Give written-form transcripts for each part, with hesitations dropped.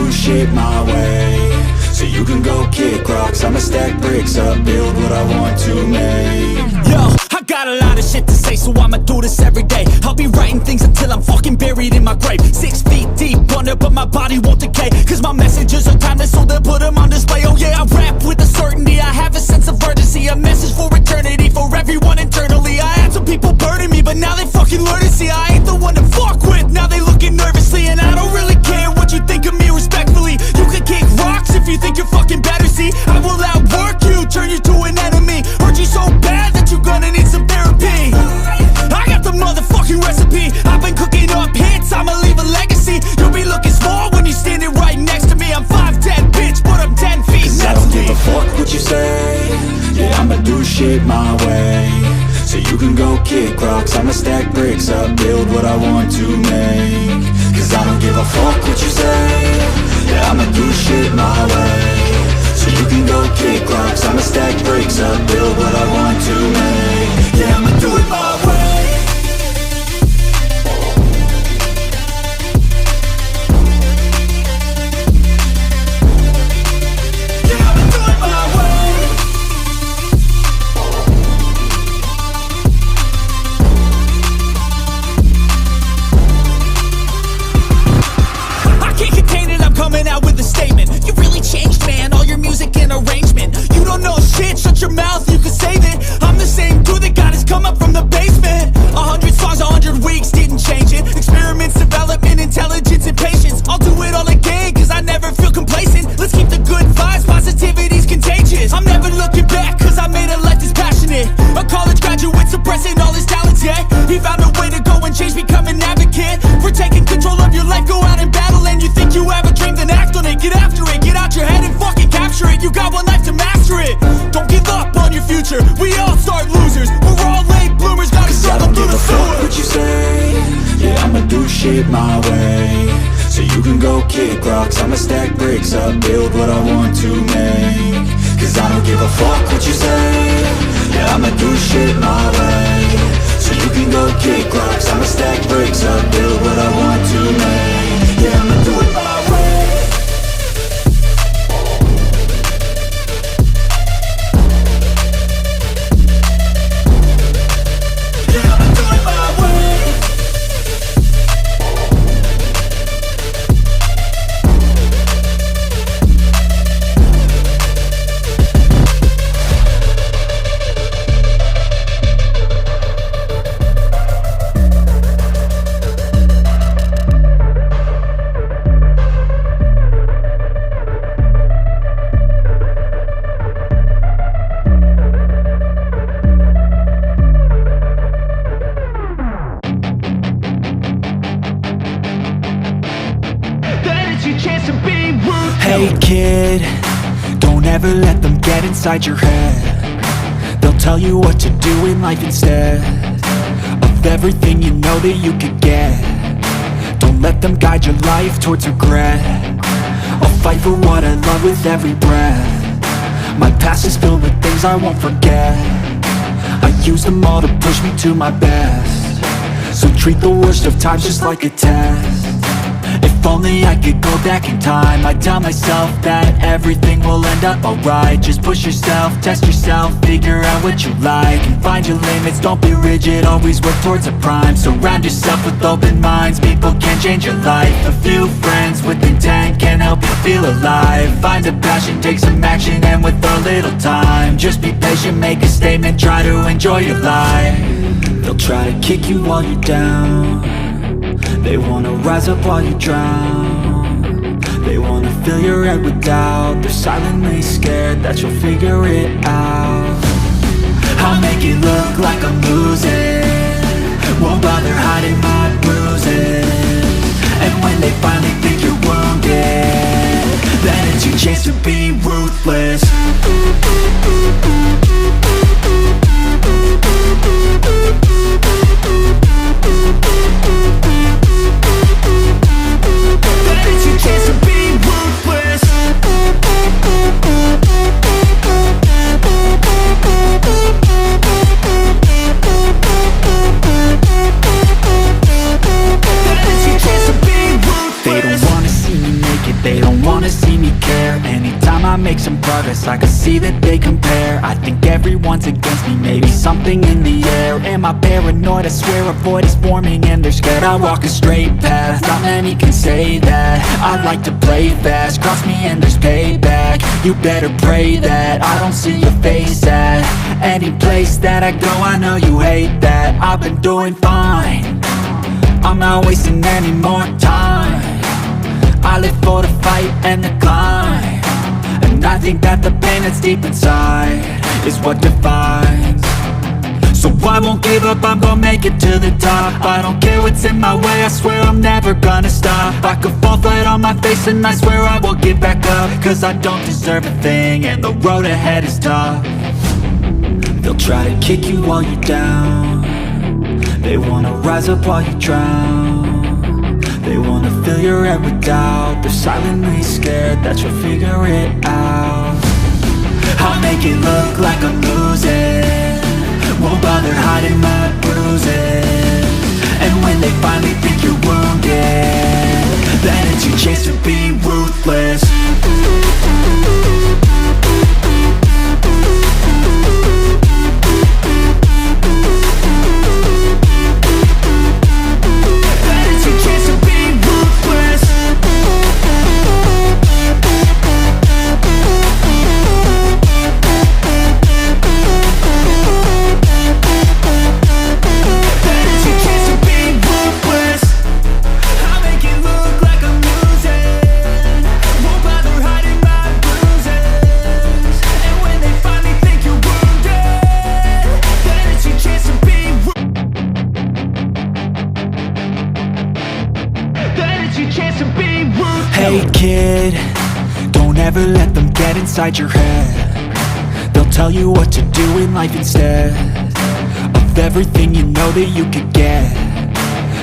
do shit my way, so you can go kick rocks. I'ma stack bricks up, build what I want to make. Yo, I got a lot of shit to say, so I'ma do this every day. I'll be writing things until I'm fucking buried in my grave. 6 feet deep under, but my body won't decay, cause my messages are timeless, so they'll put them on display. Oh yeah, I rap with a certainty, I have a sense of urgency, a message for eternity, for everyone internally. I had some people burning me, but now they fucking learn to see I ain't the one to fuck with. Now they looking nervously, and I don't really care what you think of me, respectfully. You can kick rocks if you think you're fucking better, see I will outwork you, turn you to an enemy. Hurt you so bad that you're gonna need some therapy. I got the motherfucking recipe, I've been cooking up hits, I'ma leave a legacy. You'll be looking small when you're standing right next to me. I'm 5'10", bitch, but I'm 10 feet Cause I don't give a fuck what you say, yeah, I'ma do shit my way, so you can go kick rocks. I'ma stack bricks up, build what I want to make. Cause I don't give a fuck what you say, yeah, I'ma do shit my way, so you can go kick rocks. I'ma stack bricks up, build what I want to make. Yeah, I'ma do it my way. Coming out with a statement. You really changed, man, all your music and arrangement. You don't know shit, shut your mouth, you can save it. I'm the same dude that got his come up from the basement. 100 songs, 100 weeks, didn't change it. Experiments, development, intelligence, and patience. I'll do it all again, cause I never feel complacent. Let's keep the good vibes, positivity's contagious. I'm never looking back, cause I made a life that's passionate. A college graduate suppressing all his talents, yeah. He found a way to go and change, become an advocate for taking control of your life, go out and battle. And you think you have a dream, then act on it, get after it, get out your head and fucking capture it. You got one life to master it. Don't give up on your future, we all start losers. We're all late bloomers, gotta struggle through the sewer. What you say, yeah, I'ma do shit my way, so you can go kick rocks. I'ma stack bricks up, build what I want to make. Cause I don't give a fuck what you say, yeah, I'ma do shit my way, so you can go kick rocks. I'ma stack bricks up, build what I want to make. Yeah, I'ma do it my way. Hey kid, don't ever let them get inside your head. They'll tell you what to do in life instead of everything you know that you could get. Don't let them guide your life towards regret. I'll fight for what I love with every breath. My past is filled with things I won't forget. I use them all to push me to my best. So treat the worst of times just like a test. If only I could go back in time, I'd tell myself that everything will end up alright. Just push yourself, test yourself, figure out what you like, and find your limits, don't be rigid, always work towards a prime. Surround yourself with open minds, people can change your life. A few friends with intent can help you feel alive. Find a passion, take some action, and with a little time, just be patient, make a statement, try to enjoy your life. They'll try to kick you while you're down, they wanna rise up while you drown. They wanna fill your head with doubt. They're silently scared that you'll figure it out. I'll make it look like I'm losing, won't bother hiding my bruises. And when they finally think you're wounded, then it's your chance to be ruthless. They don't me care. Anytime I make some progress, I can see that they compare. I think everyone's against me, maybe something in the air. Am I paranoid? I swear a void is forming and they're scared. I walk a straight path, not many can say that. I like to play fast, cross me and there's payback. You better pray that I don't see your face at any place that I go. I know you hate that. I've been doing fine, I'm not wasting any more time. I live for the fight and the climb, and I think that the pain that's deep inside is what defines. So I won't give up, I'm gonna make it to the top. I don't care what's in my way, I swear I'm never gonna stop. I could fall flat on my face and I swear I will get back up, cause I don't deserve a thing and the road ahead is tough. They'll try to kick you while you're down, they wanna rise up while you drown. They wanna fill your head with doubt, they're silently scared that you'll figure it out. I'll make it look like I'm losing, won't bother hiding my bruises. And when they finally think you're wounded, then it's your chance to be ruthless. Hey kid, don't ever let them get inside your head. They'll tell you what to do in life instead of everything you know that you could get.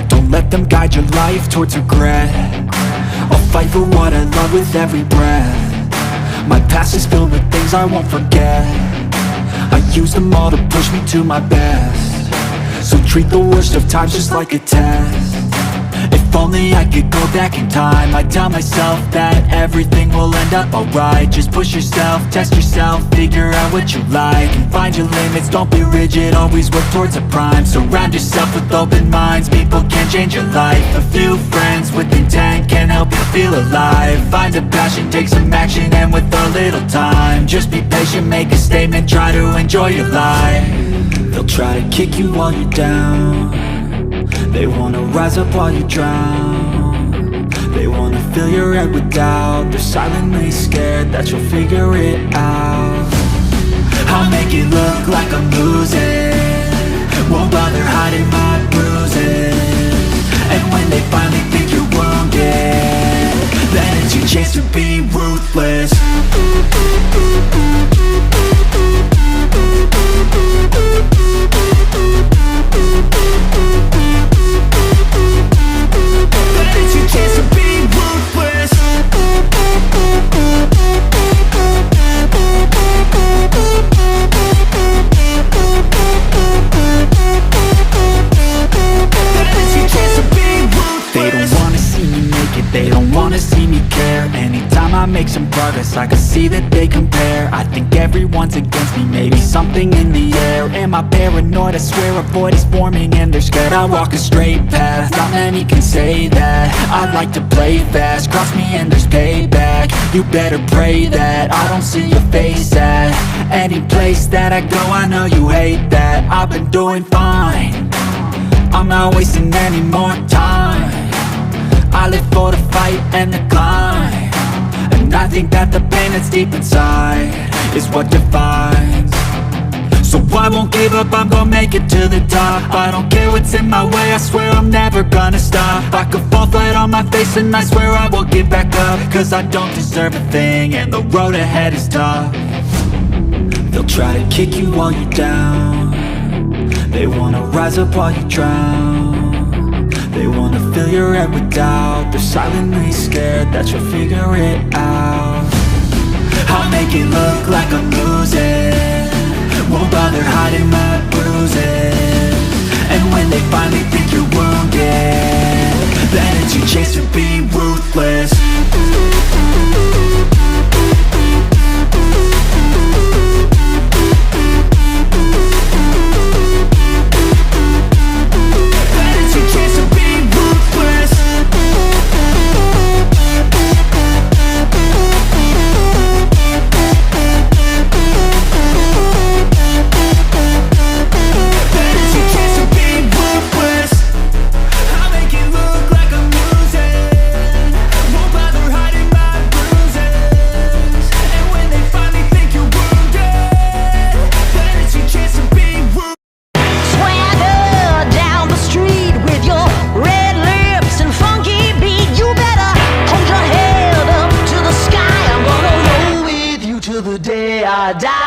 Don't let them guide your life towards regret. I'll fight for what I love with every breath. My past is filled with things I won't forget. I use them all to push me to my best. So treat the worst of times just like a test. If only I could go back in time, I'd tell myself that everything will end up alright. Just push yourself, test yourself, figure out what you like, and find your limits, don't be rigid, always work towards a prime. Surround yourself with open minds, people can change your life. A few friends with intent can help you feel alive. Find a passion, take some action, and with a little time, just be patient, make a statement, try to enjoy your life. They'll try to kick you while you're down, they wanna rise up while you drown. They wanna fill your head with doubt, they're silently scared that you'll figure it out. I'll make it look like I'm losing, won't bother hiding my bruises. And when they finally think you're wounded, then it's your chance to be ruthless. I make some progress, I can see that they compare. I think everyone's against me, maybe something in the air. Am I paranoid? I swear a void is forming and they're scared. I walk a straight path, not many can say that. I like to play fast, cross me and there's payback. You better pray that I don't see your face at any place that I go. I know you hate that. I've been doing fine, I'm not wasting any more time. I live for the fight and the climb, and I think that the pain that's deep inside is what defines. So I won't give up, I'm gonna make it to the top. I don't care what's in my way, I swear I'm never gonna stop. I could fall flat on my face and I swear I will get back up, cause I don't deserve a thing and the road ahead is tough. They'll try to kick you while you're down, they wanna rise up while you drown. They wanna fill your head with doubt, they're silently scared that you'll figure it out. I'll make it look like I'm losing, won't bother hiding my bruises. And when they finally think you're wounded, then it's your chance to be ruthless. da